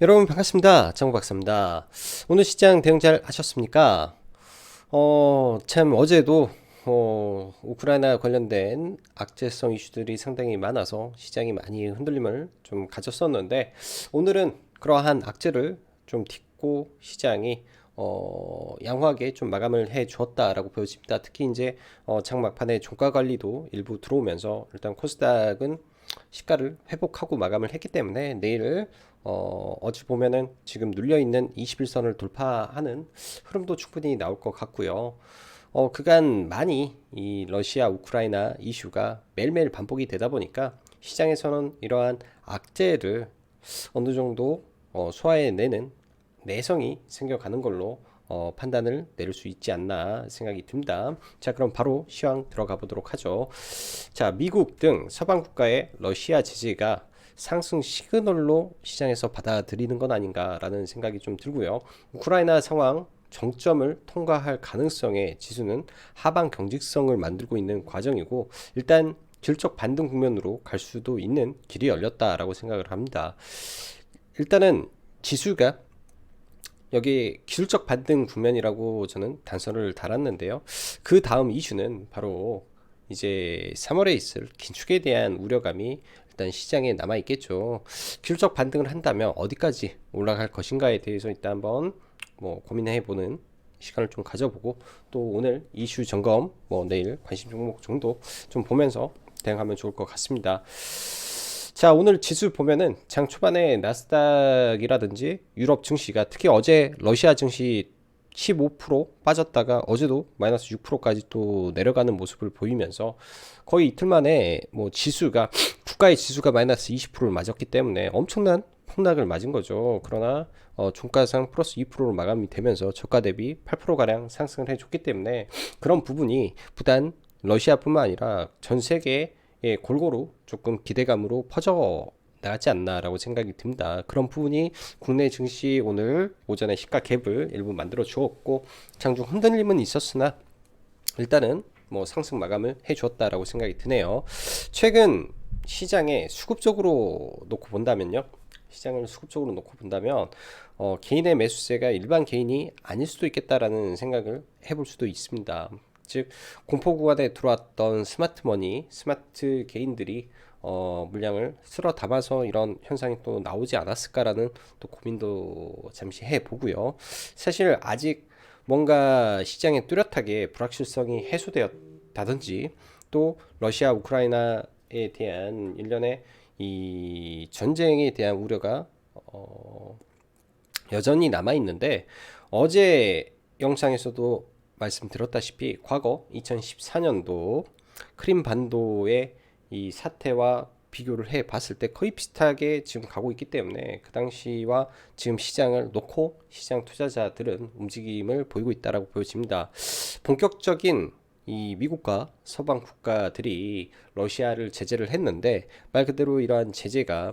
여러분 반갑습니다. 정박사입니다. 오늘 시장 대응 잘 하셨습니까? 참 어제도 우크라이나 관련된 악재성 이슈들이 상당히 많아서 시장이 많이 흔들림을 좀 가졌었는데 오늘은 그러한 악재를 좀 딛고 시장이 양호하게 좀 마감을 해 주었다라고 보여집니다. 특히 이제 장막판에 종가 관리도 일부 들어오면서 일단 코스닥은 시가를 회복하고 마감을 했기 때문에 내일 어찌 보면은 지금 눌려있는 21선을 돌파하는 흐름도 충분히 나올 것 같고요. 그간 많이 이 러시아 우크라이나 이슈가 매일매일 반복이 되다 보니까 시장에서는 이러한 악재를 어느 정도 소화해내는 내성이 생겨가는 걸로 판단을 내릴 수 있지 않나 생각이 듭니다. 자, 그럼 바로 시황 들어가 보도록 하죠. 자, 미국 등 서방 국가의 러시아 제재가 상승 시그널로 시장에서 받아들이는 건 아닌가라는 생각이 좀 들고요. 우크라이나 상황 정점을 통과할 가능성의 지수는 하방 경직성을 만들고 있는 과정이고 일단 질적 반등 국면으로 갈 수도 있는 길이 열렸다라고 생각을 합니다. 일단은 지수가 여기 기술적 반등 국면이라고 저는 단서를 달았는데요. 그 다음 이슈는 바로 이제 3월에 있을 긴축에 대한 우려감이 일단 시장에 남아 있겠죠. 기술적 반등을 한다면 어디까지 올라갈 것인가에 대해서 일단 한번 고민해 보는 시간을 좀 가져보고 또 오늘 이슈 점검 내일 관심 종목 정도 좀 보면서 대응하면 좋을 것 같습니다. 자, 오늘 지수 보면은 장 초반에 나스닥이라든지 유럽 증시가 특히 어제 러시아 증시 15% 빠졌다가 어제도 마이너스 6%까지 또 내려가는 모습을 보이면서 거의 이틀 만에 지수가 국가의 지수가 마이너스 20%를 맞았기 때문에 엄청난 폭락을 맞은 거죠. 그러나 종가상 플러스 2%로 마감이 되면서 저가 대비 8%가량 상승을 해줬기 때문에 그런 부분이 부단 러시아뿐만 아니라 전 세계에 골고루 조금 기대감으로 퍼져 나가지 않나라고 생각이 듭니다. 그런 부분이 국내 증시 오늘 오전에 시가 갭을 일부 만들어 주었고 장중 흔들림은 있었으나 일단은 상승 마감을 해 주었다라고 생각이 드네요. 최근 시장에 수급적으로 놓고 본다면요. 시장을 수급적으로 놓고 본다면 개인의 매수세가 일반 개인이 아닐 수도 있겠다라는 생각을 해볼 수도 있습니다. 즉 공포 구간에 들어왔던 스마트머니, 스마트 개인들이 물량을 쓸어 담아서 이런 현상이 또 나오지 않았을까라는 또 고민도 잠시 해보고요. 사실 아직 뭔가 시장에 뚜렷하게 불확실성이 해소되었다든지 또 러시아 우크라이나에 대한 일련의 이 전쟁에 대한 우려가 여전히 남아 있는데 어제 영상에서도 말씀드렸다시피 과거 2014년도 크림 반도의 이 사태와 비교를 해 봤을 때 거의 비슷하게 지금 가고 있기 때문에 그 당시와 지금 시장을 놓고 시장 투자자들은 움직임을 보이고 있다라고 보여집니다. 본격적인 이 미국과 서방 국가들이 러시아를 제재를 했는데 말 그대로 이러한 제재가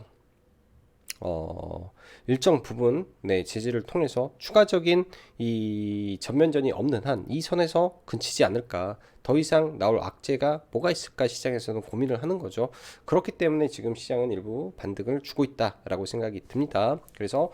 일정 부분 제재를 통해서 추가적인 이 전면전이 없는 한 이 선에서 그치지 않을까. 더 이상 나올 악재가 뭐가 있을까 시장에서는 고민을 하는 거죠. 그렇기 때문에 지금 시장은 일부 반등을 주고 있다라고 생각이 듭니다. 그래서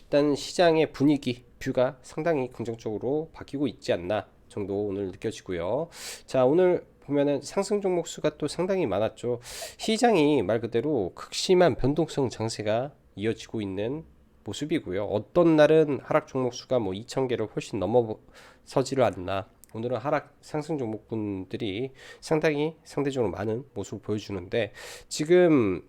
일단 시장의 분위기, 뷰가 상당히 긍정적으로 바뀌고 있지 않나 정도 오늘 느껴지고요. 자, 오늘 보면은 상승 종목 수가 또 상당히 많았죠. 시장이 말 그대로 극심한 변동성 장세가 이어지고 있는 모습이고요. 어떤 날은 하락 종목 수가 2,000개를 훨씬 넘어서지를 않나. 오늘은 하락 상승 종목군들이 상당히 상대적으로 많은 모습을 보여주는데 지금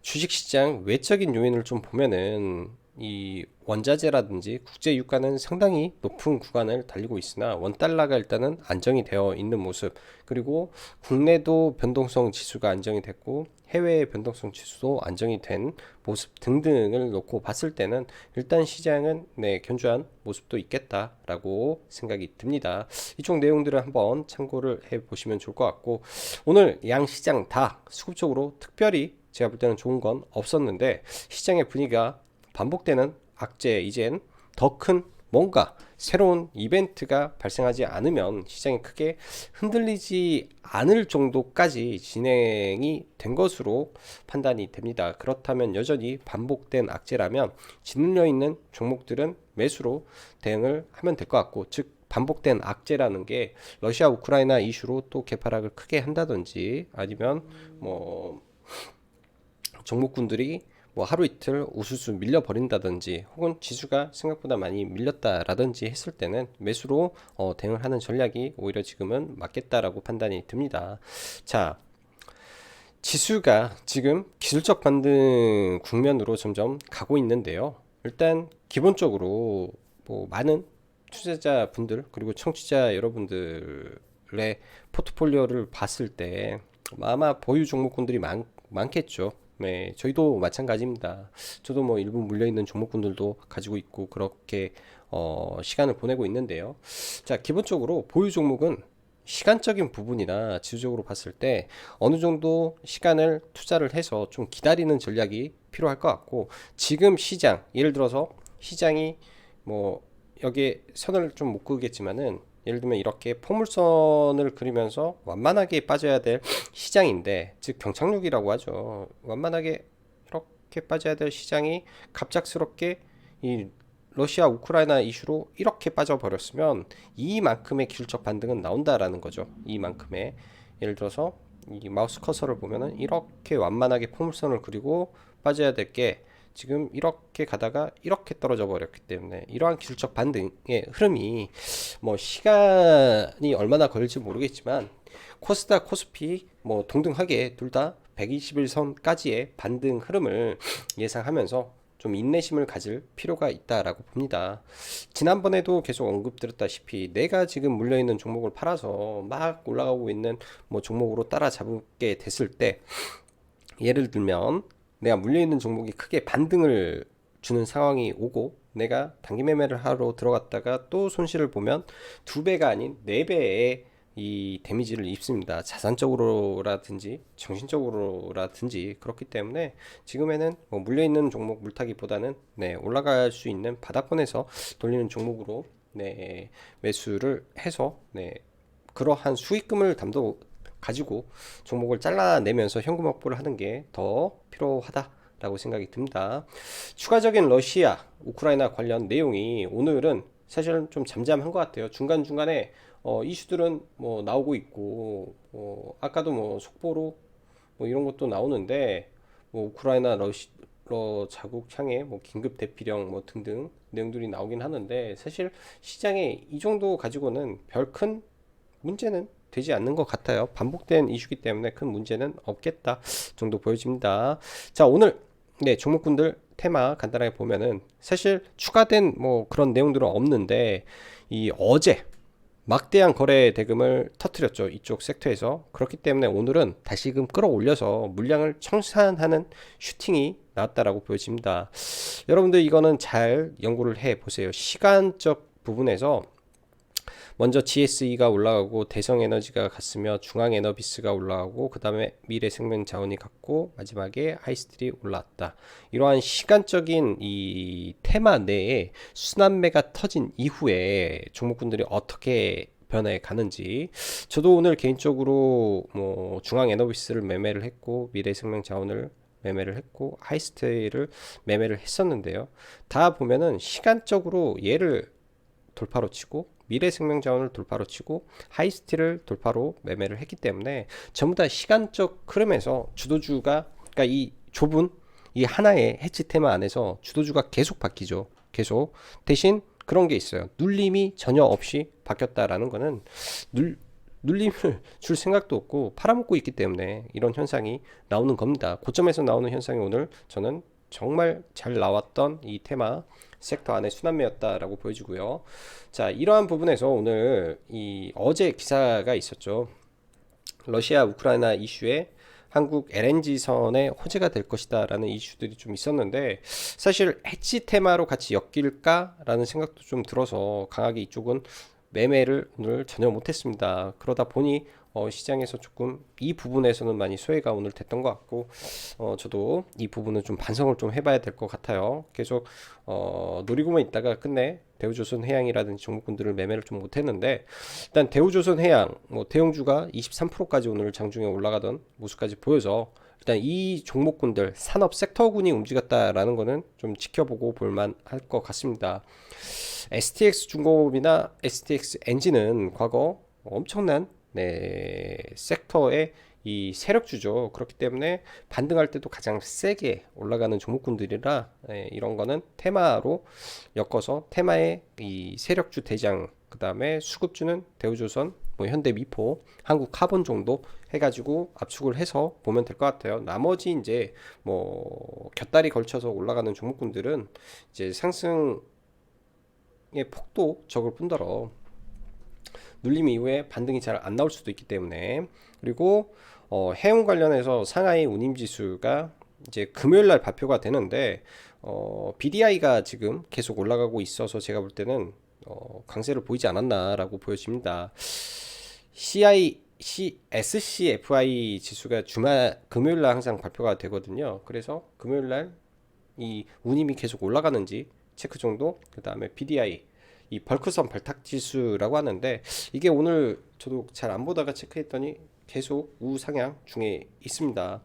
주식시장 외적인 요인을 좀 보면은 이 원자재라든지 국제 유가는 상당히 높은 구간을 달리고 있으나 원달러가 일단은 안정이 되어 있는 모습, 그리고 국내도 변동성 지수가 안정이 됐고 해외의 변동성 지수도 안정이 된 모습 등등을 놓고 봤을 때는 일단 시장은 견조한 모습도 있겠다라고 생각이 듭니다. 이쪽 내용들을 한번 참고를 해 보시면 좋을 것 같고 오늘 양 시장 다 수급적으로 특별히 제가 볼 때는 좋은 건 없었는데 시장의 분위기가 반복되는 악재, 이젠 더 큰 뭔가 새로운 이벤트가 발생하지 않으면 시장이 크게 흔들리지 않을 정도까지 진행이 된 것으로 판단이 됩니다. 그렇다면 여전히 반복된 악재라면 짓눌려 있는 종목들은 매수로 대응을 하면 될 것 같고, 즉 반복된 악재라는 게 러시아 우크라이나 이슈로 또 개파락을 크게 한다든지, 아니면 뭐 종목군들이 뭐 하루 이틀 우수수 밀려버린다든지, 혹은 지수가 생각보다 많이 밀렸다라든지 했을 때는 매수로 대응을 하는 전략이 오히려 지금은 맞겠다라고 판단이 듭니다. 자, 지수가 지금 기술적 반등 국면으로 점점 가고 있는데요. 일단 기본적으로 뭐 많은 투자자분들 그리고 청취자 여러분들의 포트폴리오를 봤을 때 아마 보유 종목군들이 많겠죠. 네, 저희도 마찬가지입니다. 저도 뭐 일부 물려있는 종목군들도 가지고 있고 그렇게 시간을 보내고 있는데요. 자, 기본적으로 보유 종목은 시간적인 부분이나 지수적으로 봤을 때 어느 정도 시간을 투자를 해서 좀 기다리는 전략이 필요할 것 같고, 지금 시장, 예를 들어서 시장이 뭐 여기에 선을 좀 못 그겠지만은, 예를 들면 이렇게 포물선을 그리면서 완만하게 빠져야 될 시장인데, 즉 경착륙이라고 하죠. 완만하게 이렇게 빠져야 될 시장이 갑작스럽게 이 러시아 우크라이나 이슈로 이렇게 빠져버렸으면 이만큼의 기술적 반등은 나온다라는 거죠. 이만큼의, 예를 들어서 이 마우스 커서를 보면은 이렇게 완만하게 포물선을 그리고 빠져야 될 게 지금 이렇게 가다가 이렇게 떨어져 버렸기 때문에, 이러한 기술적 반등의 흐름이 뭐 시간이 얼마나 걸릴지 모르겠지만 코스닥 코스피 뭐 동등하게 둘 다 121선까지의 반등 흐름을 예상하면서 좀 인내심을 가질 필요가 있다라고 봅니다. 지난번에도 계속 언급드렸다시피 내가 지금 물려있는 종목을 팔아서 막 올라가고 있는 뭐 종목으로 따라잡게 됐을 때, 예를 들면 내가 물려있는 종목이 크게 반등을 주는 상황이 오고 내가 단기 매매를 하러 들어갔다가 또 손실을 보면 2배가 아닌 4배의 이 데미지를 입습니다. 자산적으로라든지 정신적으로라든지. 그렇기 때문에 지금에는 뭐 물려있는 종목 물타기보다는 네, 올라갈 수 있는 바닥권에서 돌리는 종목으로 네, 매수를 해서 네, 그러한 수익금을 가지고 종목을 잘라내면서 현금 확보를 하는 게 더 필요하다라고 생각이 듭니다. 추가적인 러시아 우크라이나 관련 내용이 오늘은 사실은 좀 잠잠한 것 같아요. 중간중간에 이슈들은 뭐 나오고 있고, 아까도 뭐 속보로 뭐 이런 것도 나오는데, 뭐 우크라이나 자국 향해 뭐 긴급 대피령 뭐 등등 내용들이 나오긴 하는데, 사실 시장에 이 정도 가지고는 별 큰 문제는 되지 않는 것 같아요. 반복된 이슈기 때문에 큰 문제는 없겠다 정도 보여집니다. 자, 오늘 네, 종목군들 테마 간단하게 보면은 사실 추가된 뭐 그런 내용들은 없는데, 이 어제 막대한 거래 대금을 터뜨렸죠, 이쪽 섹터에서. 그렇기 때문에 오늘은 다시금 끌어올려서 물량을 청산하는 슈팅이 나왔다라고 보여집니다. 여러분들 이거는 잘 연구를 해 보세요. 시간적 부분에서 먼저 GSE가 올라가고 대성에너지가 갔으며 중앙에너비스가 올라가고 그 다음에 미래생명자원이 갔고 마지막에 하이스틸이 올라왔다. 이러한 시간적인 이 테마 내에 순환매가 터진 이후에 종목군들이 어떻게 변해 가는지, 저도 오늘 개인적으로 뭐 중앙에너비스를 매매를 했고 미래생명자원을 매매를 했고 하이스틸을 매매를 했었는데요. 다 보면은 시간적으로 얘를 돌파로 치고 미래생명자원을 돌파로 치고 하이스틸을 돌파로 매매를 했기 때문에 전부 다 시간적 흐름에서 주도주가, 그러니까 이 좁은 이 하나의 해치 테마 안에서 주도주가 계속 바뀌죠. 계속. 대신 그런 게 있어요. 눌림이 전혀 없이 바뀌었다라는 거는 눌림을 줄 생각도 없고 팔아먹고 있기 때문에 이런 현상이 나오는 겁니다. 고점에서 나오는 현상이 오늘 저는 정말 잘 나왔던 이 테마 섹터 안에 순환매였다라고 보여지고요. 자, 이러한 부분에서 오늘 이 어제 기사가 있었죠. 러시아 우크라이나 이슈에 한국 LNG선의 호재가 될 것이다 라는 이슈들이 좀 있었는데, 사실 해치 테마로 같이 엮일까 라는 생각도 좀 들어서 강하게 이쪽은 매매를 오늘 전혀 못했습니다. 그러다 보니 시장에서 조금 이 부분에서는 많이 소외가 오늘 됐던 것 같고, 저도 이 부분은 좀 반성을 좀 해봐야 될 것 같아요. 계속 노리고만 있다가 끝내 대우조선해양이라든지 종목군들을 매매를 좀 못했는데, 일단 대우조선해양 뭐 대형주가 23%까지 오늘 장중에 올라가던 모습까지 보여서 일단 이 종목군들 산업 섹터군이 움직였다라는 거는 좀 지켜보고 볼만 할 것 같습니다. STX 중공업이나 STX 엔진은 과거 엄청난 섹터의 이 세력주죠. 그렇기 때문에 반등할 때도 가장 세게 올라가는 종목군들이라 이런 거는 테마로 엮어서 테마의 이 세력주 대장, 그 다음에 수급주는 대우조선, 뭐 현대미포, 한국카본 정도 해가지고 압축을 해서 보면 될 것 같아요. 나머지 이제 뭐 곁다리 걸쳐서 올라가는 종목군들은 이제 상승의 폭도 적을 뿐더러 눌림 이후에 반등이 잘 안 나올 수도 있기 때문에. 그리고 해운 관련해서 상하이 운임지수가 이제 금요일 날 발표가 되는데 BDI가 지금 계속 올라가고 있어서 제가 볼 때는 강세를 보이지 않았나라고 보여집니다. SCFI 지수가 금요일 날 항상 발표가 되거든요. 그래서 금요일 날 이 운임이 계속 올라가는지 체크 정도, 그 다음에 BDI 이 벌크선 발탁 지수라고 하는데, 이게 오늘 저도 잘 안 보다가 체크했더니 계속 우상향 중에 있습니다.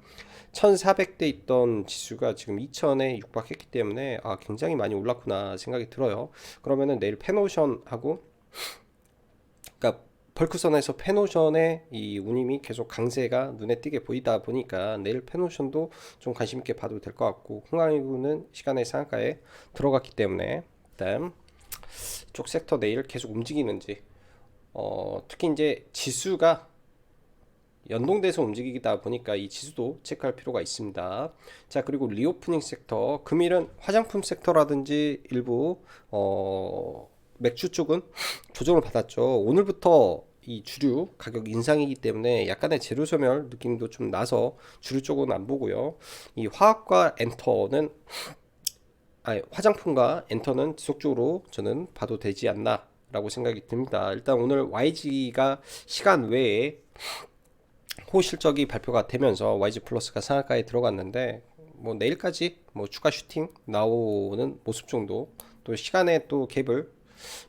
1400대 있던 지수가 지금 2000에 육박했기 때문에 굉장히 많이 올랐구나 생각이 들어요. 그러면은 내일 페노션하고, 그러니까 벌크선에서 페노션의 이 운임이 계속 강세가 눈에 띄게 보이다 보니까 내일 페노션도 좀 관심 있게 봐도 될 것 같고, 흥하이구는 시간의 상한가에 들어갔기 때문에 일단 쪽 섹터 내일 계속 움직이는지, 특히 이제 지수가 연동돼서 움직이다 보니까 이 지수도 체크할 필요가 있습니다. 자, 그리고 리오프닝 섹터, 금일은 화장품 섹터라든지 일부 맥주 쪽은 조정을 받았죠. 오늘부터 이 주류 가격 인상이기 때문에 약간의 재료 소멸 느낌도 좀 나서 주류 쪽은 안 보고요. 이 화학과 엔터는, 화장품과 엔터는 지속적으로 저는 봐도 되지 않나 라고 생각이 듭니다. 일단 오늘 YG가 시간 외에 호실적이 발표가 되면서 YG 플러스가 상한가에 들어갔는데, 뭐 내일까지 뭐 추가 슈팅 나오는 모습 정도, 또 시간에 또 갭을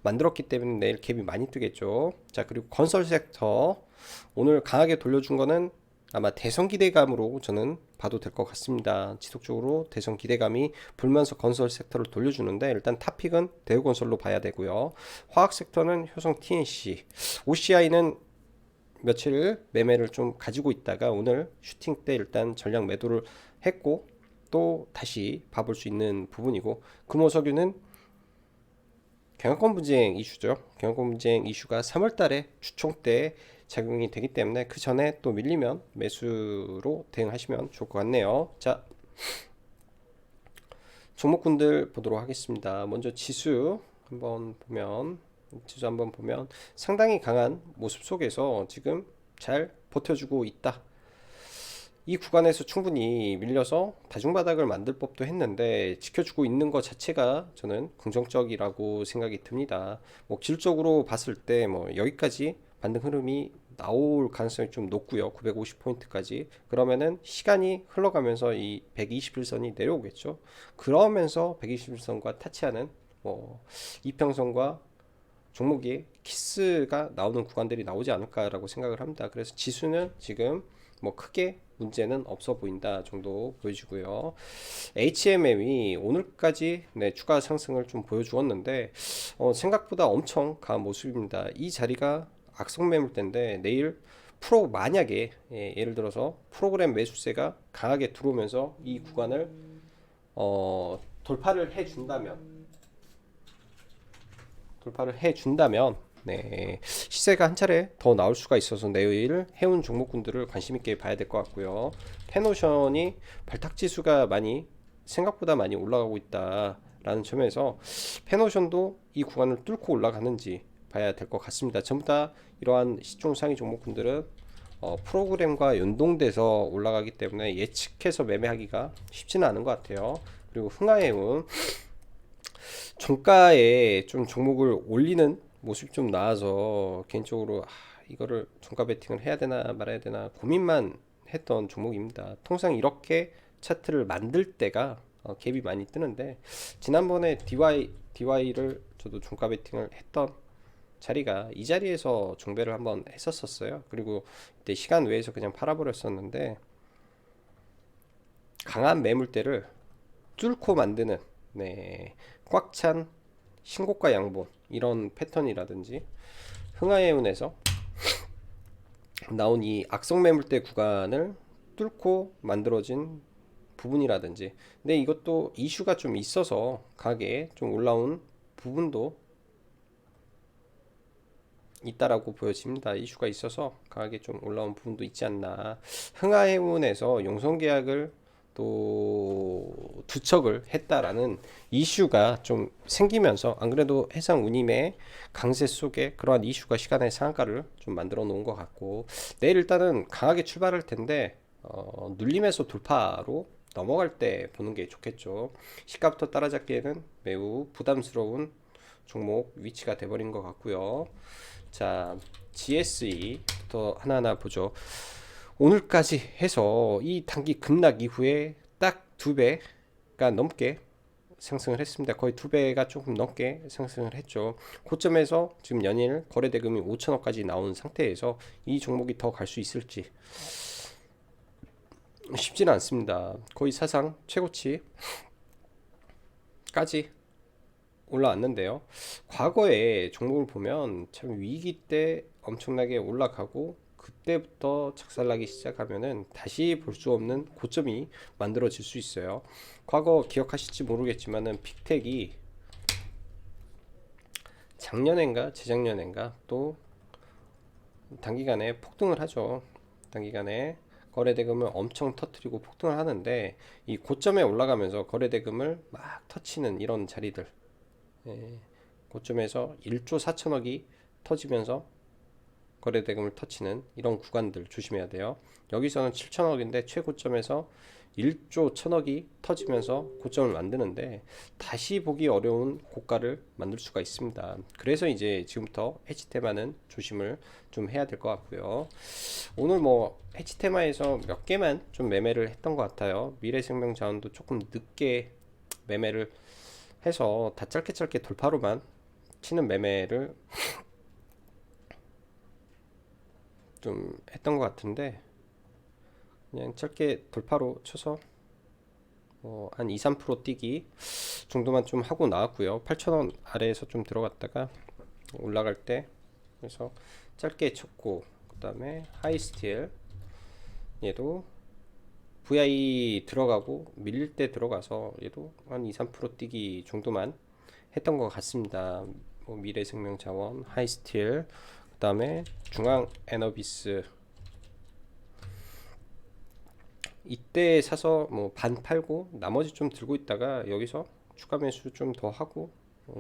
만들었기 때문에 내일 갭이 많이 뜨겠죠. 자, 그리고 건설 섹터 오늘 강하게 돌려준 거는 아마 대선 기대감으로 저는 봐도 될 것 같습니다. 지속적으로 대선 기대감이 불면서 건설 섹터를 돌려주는데, 일단 탑픽은 대우건설로 봐야 되고요. 화학 섹터는 효성 TNC, OCI는 며칠 매매를 좀 가지고 있다가 오늘 슈팅 때 일단 전량 매도를 했고, 또 다시 봐볼 수 있는 부분이고, 금호석유는 경영권 분쟁 이슈죠. 경영권 분쟁 이슈가 3월 달에 주총 때 작용이 되기 때문에 그 전에 또 밀리면 매수로 대응하시면 좋을 것 같네요. 자, 종목군들 보도록 하겠습니다. 먼저 지수 한번 보면 상당히 강한 모습 속에서 지금 잘 버텨주고 있다. 이 구간에서 충분히 밀려서 다중바닥을 만들 법도 했는데 지켜주고 있는 것 자체가 저는 긍정적이라고 생각이 듭니다. 뭐 기술적으로 봤을 때 뭐 여기까지 반등 흐름이 나올 가능성이 좀 높고요. 950포인트까지. 그러면은 시간이 흘러가면서 이 121선이 내려오겠죠. 그러면서 121선과 타치하는 뭐 이평선과 종목이 키스가 나오는 구간들이 나오지 않을까라고 생각을 합니다. 그래서 지수는 지금 뭐 크게 문제는 없어 보인다 정도 보여지고요. HMM이 오늘까지 추가 상승을 좀 보여주었는데 생각보다 엄청 강한 모습입니다. 이 자리가 악성 매물대인데 내일 만약에 예를 들어서 프로그램 매수세가 강하게 들어오면서 이 구간을 돌파를 해준다면 시세가 한 차례 더 나올 수가 있어서 내일 해운 종목군들을 관심 있게 봐야 될 것 같고요. 페노션이 발탁지수가 생각보다 많이 올라가고 있다라는 점에서 페노션도 이 구간을 뚫고 올라가는지 봐야 될 것 같습니다. 전부 다 이러한 시총 상위 종목군들은 프로그램과 연동돼서 올라가기 때문에 예측해서 매매하기가 쉽지는 않은 것 같아요. 그리고 흥하해운 종가에 좀 종목을 올리는 모습이 좀 나와서 개인적으로 이거를 종가 베팅을 해야 되나 말아야 되나 고민만 했던 종목입니다. 통상 이렇게 차트를 만들 때가 갭이 많이 뜨는데, 지난번에 DY를 저도 종가 베팅을 했던 자리가 이 자리에서 종배를 한번 했었어요. 그리고 이때 시간 외에서 그냥 팔아버렸었는데, 강한 매물대를 뚫고 만드는, 네, 꽉 찬 신고가 양봉 이런 패턴이라든지, 흥하해운에서 나온 이 악성 매물대 구간을 뚫고 만들어진 부분이라든지, 근데 이것도 이슈가 좀 있어서 가게 좀 올라온 부분도 있다라고 보여집니다. 이슈가 있어서 가게 좀 올라온 부분도 있지 않나. 흥하해운에서 용성계약을 또 투척을 했다라는 이슈가 좀 생기면서, 안 그래도 해상운임의 강세 속에 그러한 이슈가 시간의 상한가를 좀 만들어 놓은 것 같고, 내일 일단은 강하게 출발할 텐데 눌림에서 돌파로 넘어갈 때 보는 게 좋겠죠. 시가부터 따라잡기에는 매우 부담스러운 종목 위치가 돼버린 것 같고요. 자, GSE부터 하나하나 보죠. 오늘까지 해서 이 단기 급락 이후에 딱 2배가 넘게 상승을 했습니다. 거의 2배가 조금 넘게 상승을 했죠. 고점에서 지금 연일 거래대금이 5천억까지 나온 상태에서 이 종목이 더 갈 수 있을지 쉽지는 않습니다. 거의 사상 최고치까지 올라왔는데요. 과거에 종목을 보면 참 위기 때 엄청나게 올라가고, 그때부터 작살나기 시작하면은 다시 볼 수 없는 고점이 만들어질 수 있어요. 과거 기억하실지 모르겠지만은 빅텍이 작년엔가 재작년엔가 또 단기간에 폭등을 하죠. 단기간에 거래대금을 엄청 터트리고 폭등을 하는데, 이 고점에 올라가면서 거래대금을 막 터치는 이런 자리들, 예, 고점에서 1조 4천억이 터지면서 거래대금을 터치는 이런 구간들 조심해야 돼요. 여기서는 7천억인데 최고점에서 1조 1천억이 터지면서 고점을 만드는데, 다시 보기 어려운 고가를 만들 수가 있습니다. 그래서 이제 지금부터 해치테마는 조심을 좀 해야 될 것 같고요. 오늘 뭐 해치테마에서 몇 개만 좀 매매를 했던 것 같아요. 미래생명자원도 조금 늦게 매매를 해서 다 짧게 돌파로만 치는 매매를 좀 했던 것 같은데, 그냥 짧게 돌파로 쳐서 한 2, 3% 뛰기 정도만 좀 하고 나왔고요. 8,000원 아래에서 좀 들어갔다가 올라갈 때 그래서 짧게 쳤고, 그 다음에 하이스틸 얘도 VI 들어가고 밀릴 때 들어가서 얘도 한 2, 3% 뛰기 정도만 했던 것 같습니다. 뭐 미래생명자원, 하이스틸, 그 다음에 중앙에너비스 이때 사서 뭐 반 팔고 나머지 좀 들고 있다가 여기서 추가 매수 좀 더 하고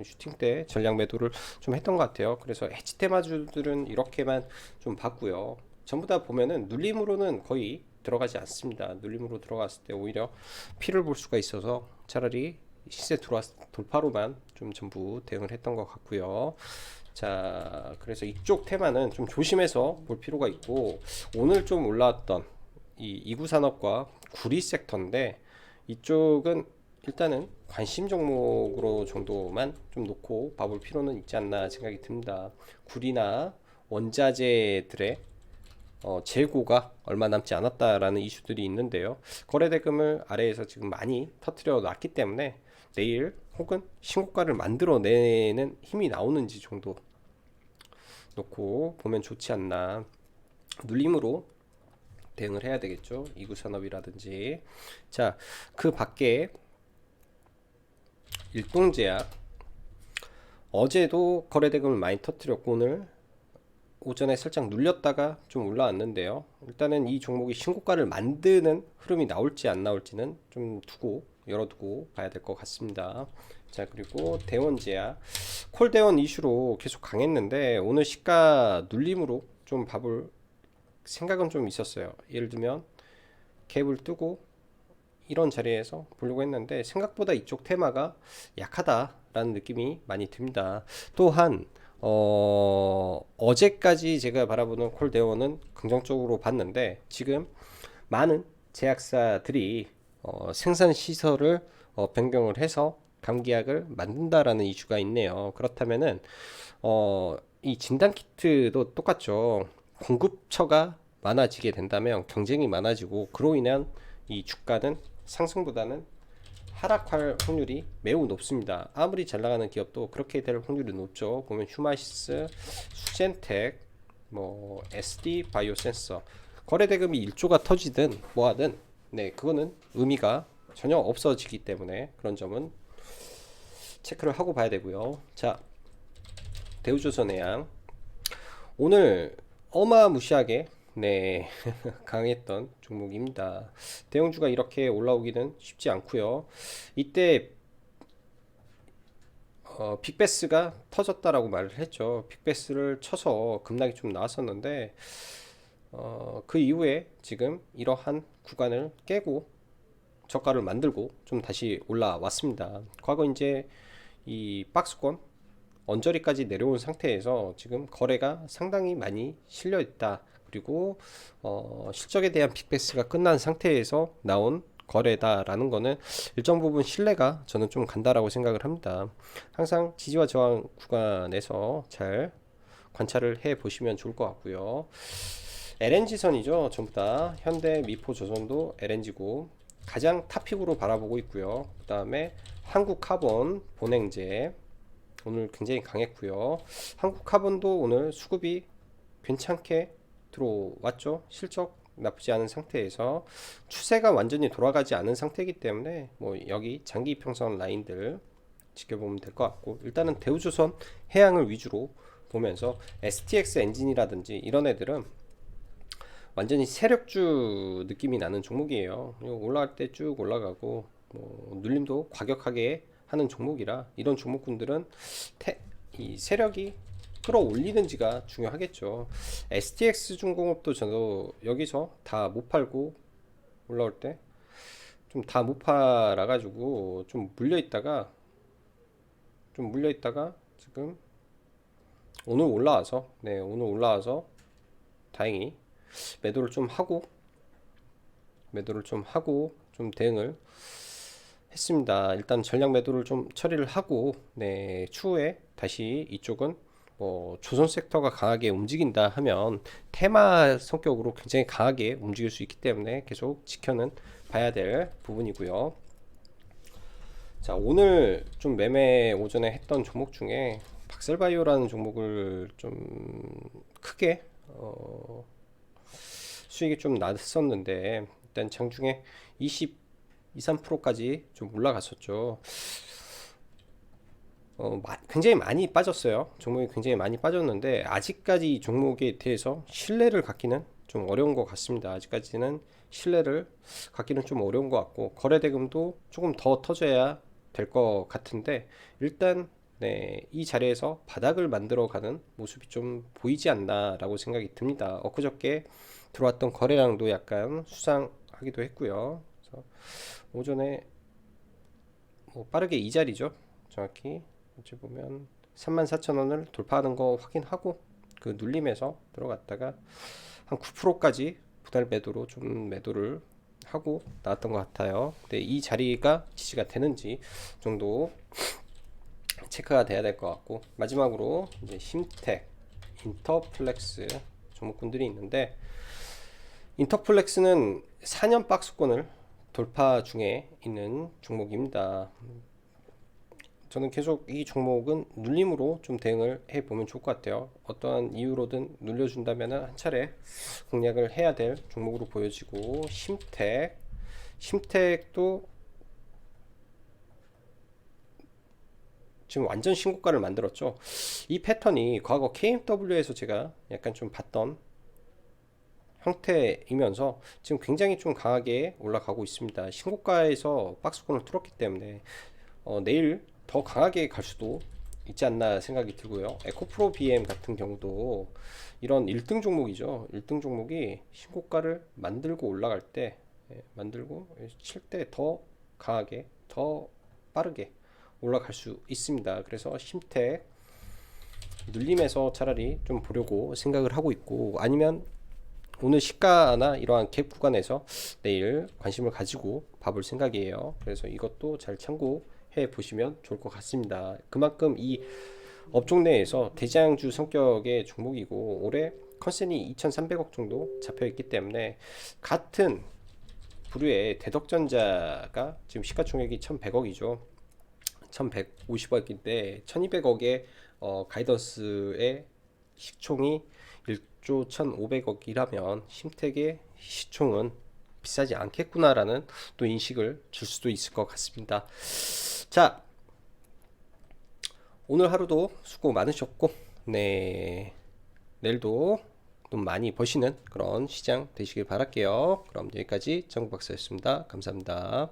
슈팅 때 전략 매도를 좀 했던 것 같아요. 그래서 해치 테마주들은 이렇게만 좀 봤고요. 전부 다 보면은 눌림으로는 거의 들어가지 않습니다. 눌림으로 들어갔을 때 오히려 피를 볼 수가 있어서 차라리 시세 돌파로만 좀 전부 대응을 했던 것 같고요. 자, 그래서 이쪽 테마는 좀 조심해서 볼 필요가 있고, 오늘 좀 올라왔던 이 이구산업과 구리 섹터인데, 이쪽은 일단은 관심 종목으로 정도만 좀 놓고 봐볼 필요는 있지 않나 생각이 듭니다. 구리나 원자재들의 재고가 얼마 남지 않았다라는 이슈들이 있는데요. 거래대금을 아래에서 지금 많이 터트려 놨기 때문에 내일 혹은 신고가를 만들어내는 힘이 나오는지 정도 놓고 보면 좋지 않나. 눌림으로 대응을 해야 되겠죠. 이구산업이라든지. 자, 그 밖에 일동제약 어제도 거래대금을 많이 터뜨렸고, 오늘 오전에 살짝 눌렸다가 좀 올라왔는데요. 일단은 이 종목이 신고가를 만드는 흐름이 나올지 안 나올지는 좀 열어두고 봐야 될 것 같습니다. 자, 그리고 대원제약 콜대원 이슈로 계속 강했는데, 오늘 시가 눌림으로 좀 봐볼 생각은 좀 있었어요. 예를 들면 갭을 뜨고 이런 자리에서 보려고 했는데, 생각보다 이쪽 테마가 약하다라는 느낌이 많이 듭니다. 또한 어제까지 제가 바라보는 콜데오는 긍정적으로 봤는데 지금 많은 제약사들이 생산 시설을 변경을 해서 감기약을 만든다라는 이슈가 있네요. 그렇다면은 이 진단 키트도 똑같죠. 공급처가 많아지게 된다면 경쟁이 많아지고 그로 인한 이 주가는 상승보다는 하락할 확률이 매우 높습니다. 아무리 잘 나가는 기업도 그렇게 될 확률이 높죠. 보면 휴마시스, 수젠텍, 뭐 SD 바이오센서 거래 대금이 1조가 터지든 뭐하든 네 그거는 의미가 전혀 없어지기 때문에 그런 점은 체크를 하고 봐야 되고요. 자, 대우조선해양 오늘 어마무시하게 네 강했던 종목입니다. 대형주가 이렇게 올라오기는 쉽지 않고요. 이때 빅베스가 터졌다라고 말을 했죠. 빅베스를 쳐서 급락이 좀 나왔었는데 그 이후에 지금 이러한 구간을 깨고 저가를 만들고 좀 다시 올라왔습니다. 과거 이제 이 박스권 언저리까지 내려온 상태에서 지금 거래가 상당히 많이 실려 있다. 그리고 실적에 대한 빅베스가 끝난 상태에서 나온 거래다라는 거는 일정 부분 신뢰가 저는 좀 간다라고 생각을 합니다. 항상 지지와 저항 구간에서 잘 관찰을 해 보시면 좋을 것 같고요. LNG선이죠. 전부 다 현대, 미포, 조선도 LNG고 가장 탑픽으로 바라보고 있고요. 그 다음에 한국카본, 본행제 오늘 굉장히 강했고요. 한국카본도 오늘 수급이 괜찮게 들어왔죠. 실적 나쁘지 않은 상태에서 추세가 완전히 돌아가지 않은 상태이기 때문에 뭐 여기 장기 이평선 라인들 지켜보면 될 것 같고 일단은 대우조선 해양을 위주로 보면서 STX 엔진이라든지 이런 애들은 완전히 세력주 느낌이 나는 종목이에요. 올라갈 때 쭉 올라가고 뭐 눌림도 과격하게 하는 종목이라 이런 종목군들은 이 세력이 끌어올리는지가 중요하겠죠. STX 중공업도 저도 여기서 다 못 팔고 올라올 때 좀 다 못 팔아 가지고 좀 물려 있다가 지금 오늘 올라와서 다행히 매도를 좀 하고 좀 대응을 했습니다. 일단 전략 매도를 좀 처리를 하고 네, 추후에 다시 이쪽은 뭐 조선 섹터가 강하게 움직인다 하면 테마 성격으로 굉장히 강하게 움직일 수 있기 때문에 계속 지켜는 봐야 될 부분이고요. 자, 오늘 좀 매매 오전에 했던 종목 중에 박셀바이오라는 종목을 좀 크게 수익이 좀 났었는데 일단 장중에 23%까지 좀 올라갔었죠. 굉장히 많이 빠졌어요. 종목이 굉장히 많이 빠졌는데 아직까지 이 종목에 대해서 신뢰를 갖기는 좀 어려운 것 같습니다. 아직까지는 신뢰를 갖기는 좀 어려운 것 같고 거래 대금도 조금 더 터져야 될 것 같은데 일단 네, 이 자리에서 바닥을 만들어가는 모습이 좀 보이지 않나라고 생각이 듭니다. 엊그저께 들어왔던 거래량도 약간 수상하기도 했고요. 그래서 오전에 뭐 빠르게 이 자리죠. 정확히 어찌 보면 34,000원을 돌파하는 거 확인하고 그 눌림에서 들어갔다가 한 9%까지 분할 매도로 좀 매도를 하고 나왔던 것 같아요. 근데 이 자리가 지지가 되는지 정도 체크가 돼야 될 것 같고 마지막으로 이제 힘텍, 인터플렉스 종목군들이 있는데 인터플렉스는 4년 박스권을 돌파 중에 있는 종목입니다. 저는 계속 이 종목은 눌림으로 좀 대응을 해보면 좋을 것 같아요. 어떠한 이유로든 눌려준다면 한 차례 공략을 해야 될 종목으로 보여지고 심텍도 지금 완전 신고가를 만들었죠. 이 패턴이 과거 KMW에서 제가 약간 좀 봤던 형태이면서 지금 굉장히 좀 강하게 올라가고 있습니다. 신고가에서 박스권을 뚫었기 때문에 내일 더 강하게 갈 수도 있지 않나 생각이 들고요. 에코프로 BM 같은 경우도 이런 1등 종목이죠. 1등 종목이 신고가를 만들고 올라갈 때 만들고 칠 때 더 강하게 더 빠르게 올라갈 수 있습니다. 그래서 심택 눌림에서 차라리 좀 보려고 생각을 하고 있고, 아니면 오늘 시가나 이러한 갭 구간에서 내일 관심을 가지고 봐볼 생각이에요. 그래서 이것도 잘 참고해 보시면 좋을 것 같습니다. 그만큼 이 업종 내에서 대장주 성격의 종목이고, 올해 컨센이 2,300억 정도 잡혀 있기 때문에, 같은 부류의 대덕전자가 지금 시가총액이 1,100억이죠. 1,150억인데 1,200억의 가이던스의 시총이 1조 1,500억이라면 심택의 시총은 비싸지 않겠구나라는 또 인식을 줄 수도 있을 것 같습니다. 자, 오늘 하루도 수고 많으셨고, 네, 내일도 돈 많이 버시는 그런 시장 되시길 바랄게요. 그럼 여기까지 정박사였습니다. 감사합니다.